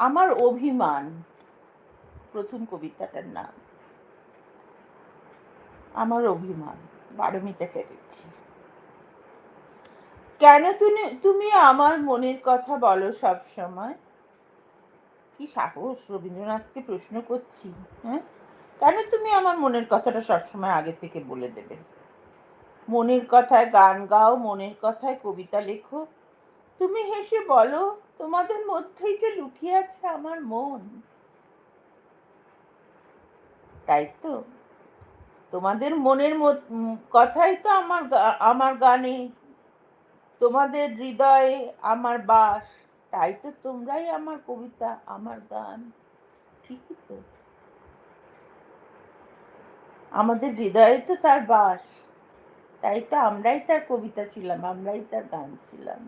আমার অভিমান প্রথম কবিতাটার নাম। আমার অভিমান, পারমিতা চ্যাটার্জি। কেন তুমি আমার মনের কথা বলো সব সময়? কি সাহস রবীন্দ্রনাথকে প্রশ্ন করছি। হ্যাঁ, কেন তুমি আমার মনের কথাটা সবসময় আগে থেকে বলে দেবে? মনের কথায় গান গাও, মনের কথায় কবিতা লেখো। তুমি হেসে বলো তোমাদের মধ্যেই যে লুকিয়ে আছে আমার মন। তাই তো, তোমাদের মনের কথাই তো আমার গানে, তোমাদের হৃদয়ে আমার বাস। তাই তো তোমরাই আমার কবিতা, আমার গান। ঠিকই তো, আমাদের হৃদয়ে তো তার বাস। তাই তো আমরাই তার কবিতা ছিলাম, আমরাই তার গান ছিলাম।